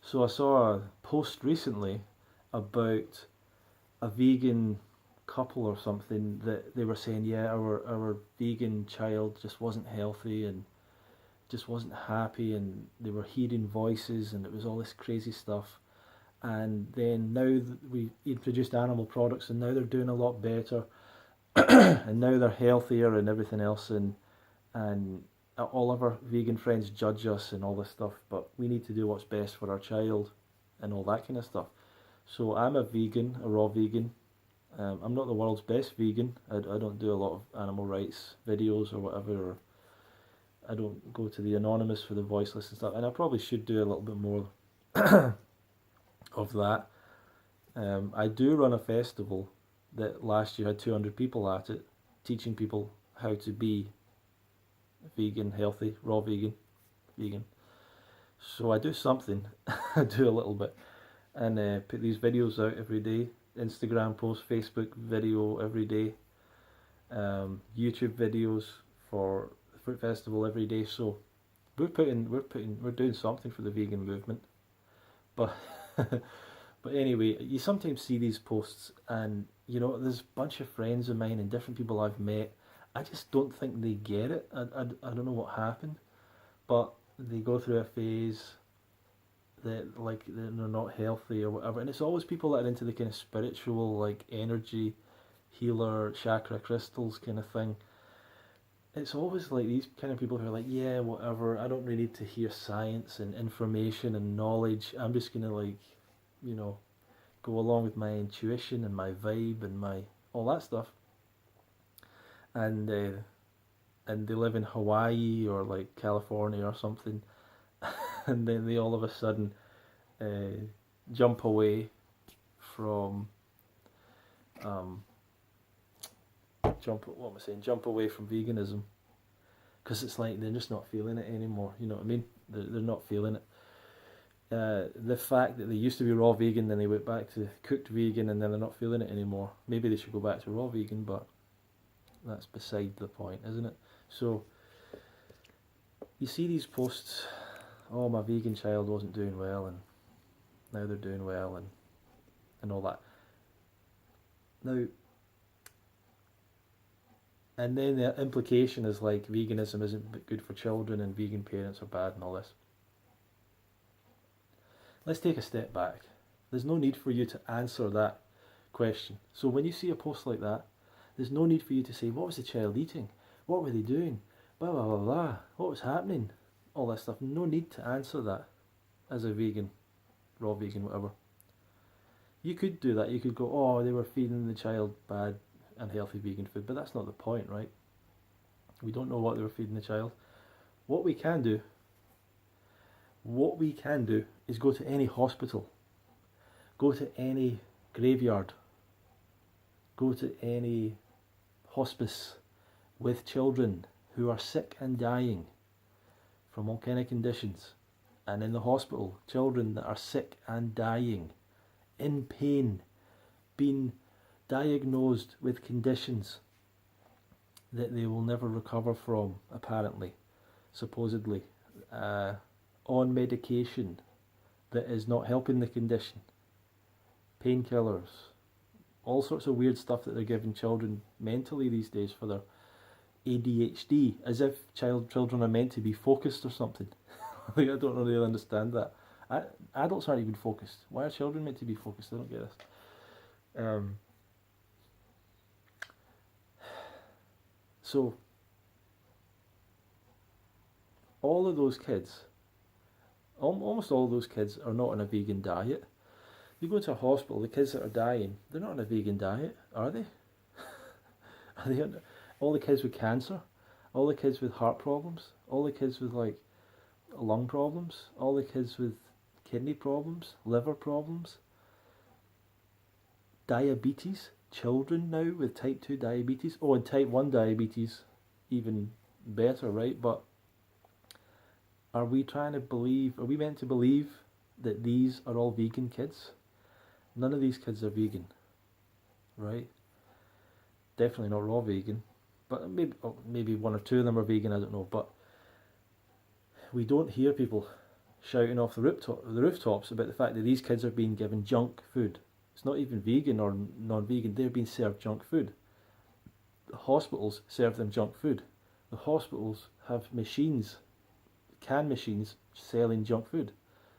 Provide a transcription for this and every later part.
So I saw a post recently about a vegan couple or something that they were saying, yeah, our vegan child just wasn't healthy and just wasn't happy, and they were hearing voices, and it was all this crazy stuff. And then now we introduced animal products, and now they're doing a lot better, and now they're healthier and everything else, and all of our vegan friends judge us and all this stuff, but we need to do what's best for our child and all that kind of stuff. So I'm a vegan, a raw vegan. I'm not the world's best vegan. I don't do a lot of animal rights videos or whatever, or I don't go to the anonymous for the voiceless and stuff. And I probably should do a little bit more of that. I do run a festival that last year had 200 people at it, teaching people how to be vegan, healthy, raw vegan. So I do something. I do a little bit, and put these videos out every day. Instagram post, Facebook video every day, YouTube videos for the fruit festival every day. So we're doing something for the vegan movement. But but anyway, you sometimes see these posts, and there's a bunch of friends of mine and different people I've met. I just don't think they get it. I don't know what happened, but they go through a phase that like they're not healthy or whatever, and it's always people that are into the kind of spiritual, like energy healer, chakra crystals kind of thing. It's always like these kind of people who are like, yeah, whatever, I don't really need to hear science and information and knowledge. I'm just gonna like, you know, go along with my intuition and my vibe and my all that stuff. And they live in Hawaii or like California or something, and then they all of a sudden uh, jump away from um, jump away from veganism, because it's like they're just not feeling it anymore. You know what I mean? They're not feeling it. The fact that they used to be raw vegan, then they went back to cooked vegan, and then they're not feeling it anymore. Maybe they should go back to raw vegan, but that's beside the point, isn't it? So you see these posts, oh, my vegan child wasn't doing well, and now they're doing well, and all that. Now, and then the implication is like veganism isn't good for children, and vegan parents are bad, and all this. Let's take a step back. There's no need for you to answer that question. So when you see a post like that, there's no need for you to say, what was the child eating? What were they doing? Blah, blah, blah, blah. What was happening? All that stuff. No need to answer that as a vegan, raw vegan, whatever. You could do that. You could go, oh, they were feeding the child bad, unhealthy vegan food. But that's not the point, right? We don't know what they were feeding the child. What we can do is go to any hospital, go to any graveyard, go to any hospice with children who are sick and dying from all kind of conditions, and in the hospital, children that are sick and dying, in pain, being diagnosed with conditions that they will never recover from, apparently, supposedly, on medication that is not helping the condition, painkillers, all sorts of weird stuff that they're giving children mentally these days for their ADHD, as if children are meant to be focused or something. Like, I don't really understand that. Adults aren't even focused. Why are children meant to be focused? I don't get this. So all of those kids, almost all of those kids are not on a vegan diet. You go to a hospital, the kids that are dying, they're not on a vegan diet, are they? Are they on, all the kids with cancer, all the kids with heart problems, all the kids with like lung problems, all the kids with kidney problems, liver problems, diabetes, children now with type 2 diabetes, oh, and type 1 diabetes, even better, right? But are we meant to believe that these are all vegan kids? None of these kids are vegan, right? Definitely not raw vegan, but maybe one or two of them are vegan, I don't know. But we don't hear people shouting off the rooftops about the fact that these kids are being given junk food. It's not even vegan or non-vegan. They're being served junk food. The hospitals serve them junk food. The hospitals have machines, can machines, selling junk food.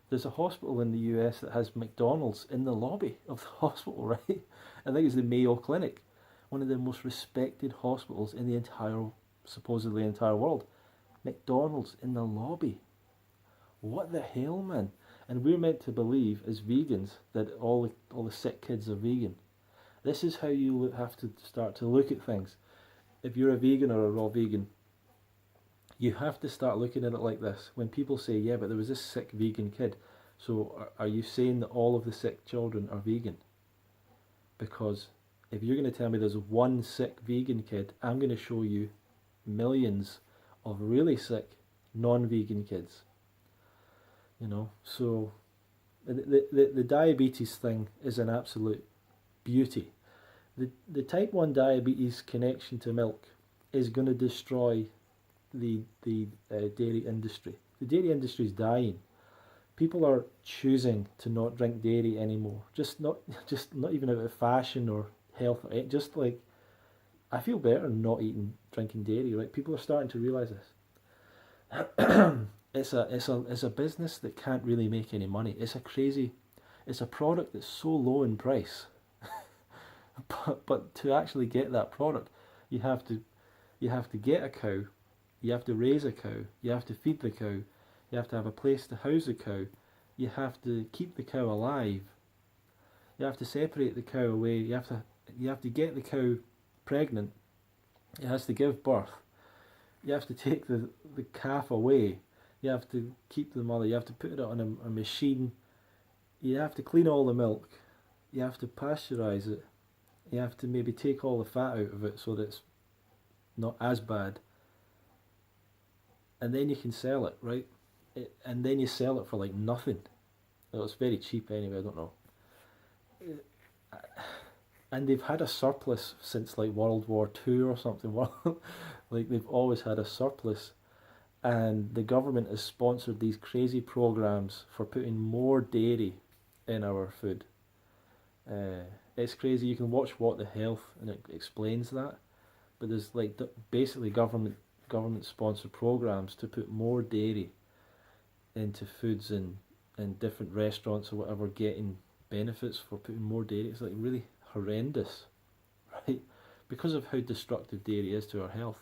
There's a hospital in the US that has McDonald's in the lobby of the hospital, right? I think it's the Mayo Clinic, one of the most respected hospitals in the supposedly entire world. McDonald's in the lobby. What the hell, man? And we're meant to believe as vegans that all the sick kids are vegan. This is how you have to start to look at things. If you're a vegan or a raw vegan, you have to start looking at it like this. When people say, yeah, but there was this sick vegan kid, so are you saying that all of the sick children are vegan? Because if you're going to tell me there's one sick vegan kid, I'm going to show you millions of really sick non-vegan kids. So the diabetes thing is an absolute beauty. The type 1 diabetes connection to milk is going to destroy the dairy industry. The dairy industry is dying. People are choosing to not drink dairy anymore. Just not even out of fashion or health. Just like, I feel better not drinking dairy. Right? People are starting to realise this. It's a business that can't really make any money. It's a product that's so low in price. But to actually get that product, you have to get a cow, you have to raise a cow, you have to feed the cow, you have to have a place to house the cow, you have to keep the cow alive, you have to separate the cow away, you have to get the cow pregnant, it has to give birth, you have to take the calf away, you have to keep the mother, you have to put it on a machine, you have to clean all the milk, you have to pasteurize it, you have to maybe take all the fat out of it so that it's not as bad, and then you can sell it, right? And then you sell it for like nothing. Well, it's very cheap anyway, I don't know. And they've had a surplus since like World War II or something. Like they've always had a surplus, and the government has sponsored these crazy programs for putting more dairy in our food. It's crazy. You can watch What the Health and it explains that. But there's like basically government sponsored programs to put more dairy into foods and different restaurants or whatever, getting benefits for putting more dairy. It's like really horrendous, right? Because of how destructive dairy is to our health.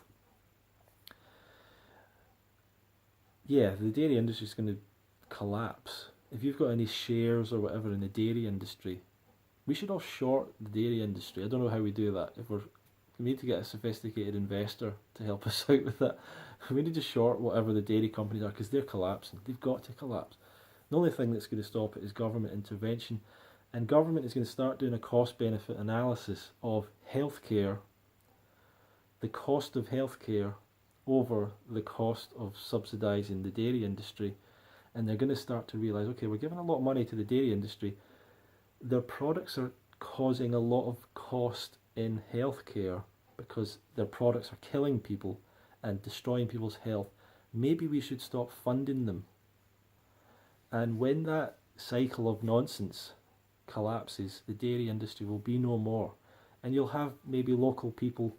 Yeah, the dairy industry is going to collapse. If you've got any shares or whatever in the dairy industry, we should all short the dairy industry. I don't know how we do that. We need to get a sophisticated investor to help us out with that. We need to short whatever the dairy companies are because they're collapsing. They've got to collapse. The only thing that's going to stop it is government intervention, and government is going to start doing a cost-benefit analysis of healthcare, the cost of healthcare over the cost of subsidising the dairy industry, and they're going to start to realise, okay, we're giving a lot of money to the dairy industry. Their products are causing a lot of cost in healthcare because their products are killing people and destroying people's health. Maybe we should stop funding them. And when that cycle of nonsense collapses, the dairy industry will be no more. And you'll have maybe local people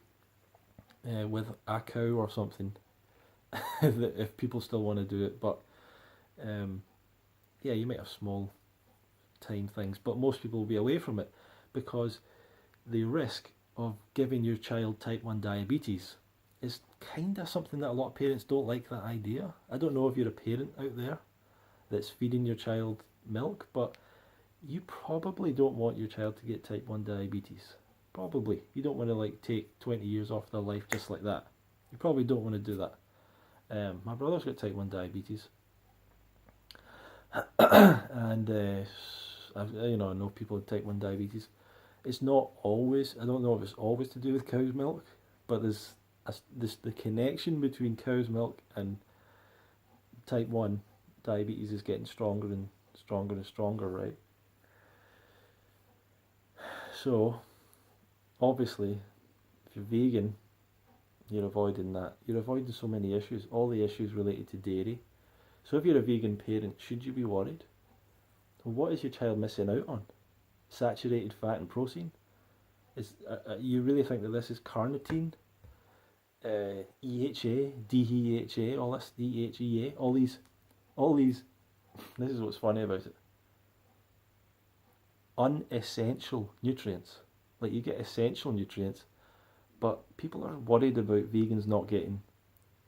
with a cow or something, if people still want to do it. But yeah, you might have small time things, but most people will be away from it because the risk of giving your child type 1 diabetes is kind of something that a lot of parents don't like, that idea. I don't know if you're a parent out there that's feeding your child milk, but you probably don't want your child to get type 1 diabetes. Probably. You don't want to like take 20 years off their life just like that. You probably don't want to do that. My brother's got type 1 diabetes. And I know people with type 1 diabetes. It's not always, I don't know if it's always to do with cow's milk, but there's the connection between cow's milk and type 1 diabetes is getting stronger and stronger and stronger, right? So, obviously, if you're vegan, you're avoiding that. You're avoiding so many issues, all the issues related to dairy. So if you're a vegan parent, should you be worried? What is your child missing out on? Saturated fat and protein? You really think that this is carnitine, EHA, DHEA, all this DHEA, all these. This is what's funny about it. Unessential nutrients. Like, you get essential nutrients, but people are worried about vegans not getting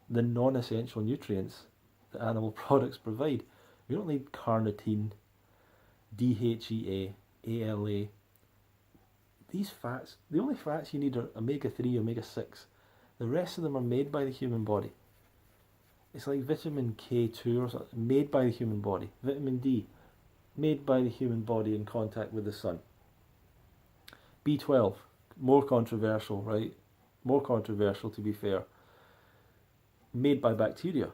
the non-essential nutrients that animal products provide. We don't need carnitine, DHEA, ALA. These fats, the only fats you need are omega-3, omega-6. The rest of them are made by the human body. It's like vitamin K2 or something, made by the human body. Vitamin D, made by the human body in contact with the sun. B12, more controversial, right? More controversial, to be fair. Made by bacteria.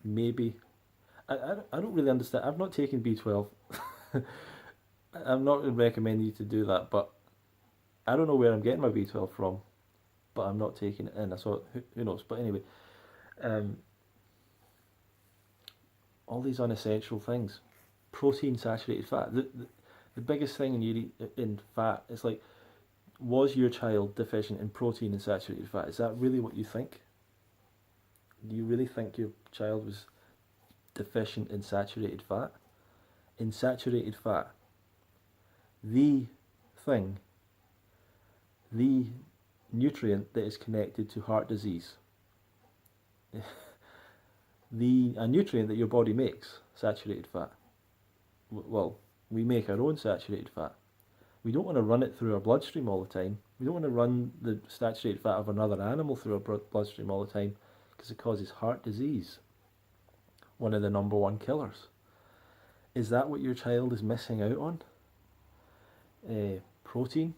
Maybe. I don't really understand. I've not taken B12. I'm not recommending you to do that, but I don't know where I'm getting my B12 from, but I'm not taking it in. So who knows? But anyway, all these unessential things. Protein, saturated fat. The biggest thing in fat is like, was your child deficient in protein and saturated fat? Is that really what you think? Do you really think your child was deficient in saturated fat? In saturated fat, the nutrient that is connected to heart disease, a nutrient that your body makes, saturated fat. Well, we make our own saturated fat. We don't want to run it through our bloodstream all the time. We don't want to run the saturated fat of another animal through our bloodstream all the time, because it causes heart disease, one of the number one killers. Is that what your child is missing out on? Protein?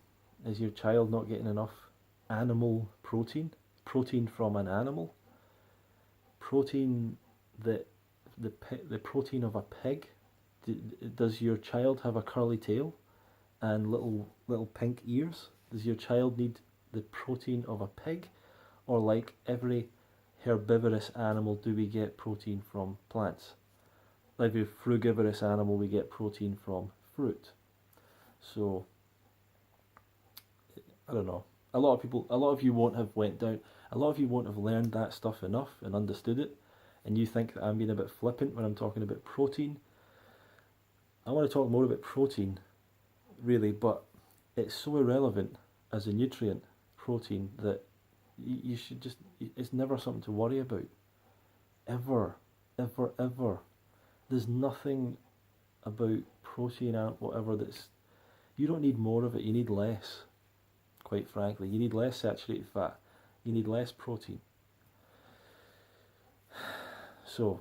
Is your child not getting enough animal protein? Protein from an animal? Protein that the protein of a pig? Does your child have a curly tail and little pink ears? Does your child need the protein of a pig? Or like every herbivorous animal, do we get protein from plants? Like every frugivorous animal, we get protein from fruit. So, I don't know. A lot of you won't have learned that stuff enough and understood it, and you think that I'm being a bit flippant when I'm talking about protein. I want to talk more about protein, really, but it's so irrelevant as a nutrient, protein, that you should just, it's never something to worry about. Ever, ever, ever. There's nothing about protein and whatever you don't need more of it, you need less, quite frankly. You need less saturated fat, you need less protein. So.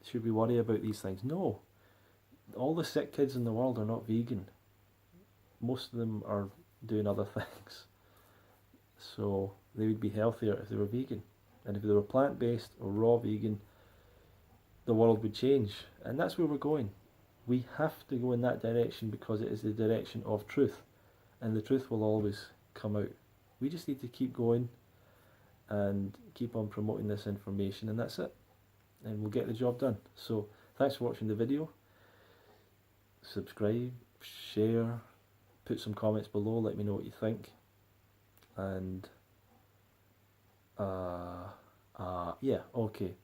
Should we worry about these things? No. All the sick kids in the world are not vegan. Most of them are doing other things. So they would be healthier if they were vegan. And if they were plant-based or raw vegan, the world would change. And that's where we're going. We have to go in that direction because it is the direction of truth. And the truth will always come out. We just need to keep going and keep on promoting this information, and that's it. And we'll get the job done. So thanks for watching the video. Subscribe, share, put some comments below, let me know what you think. And yeah, okay.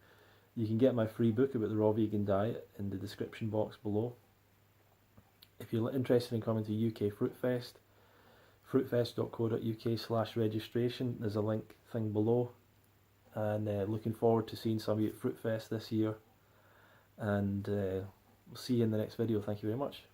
You can get my free book about the raw vegan diet in the description box below. If you're interested in coming to UK Fruit Fest, fruitfest.co.uk/registration, there's a link thing below. And looking forward to seeing some of you at Fruit Fest this year. And we'll see you in the next video. Thank you very much.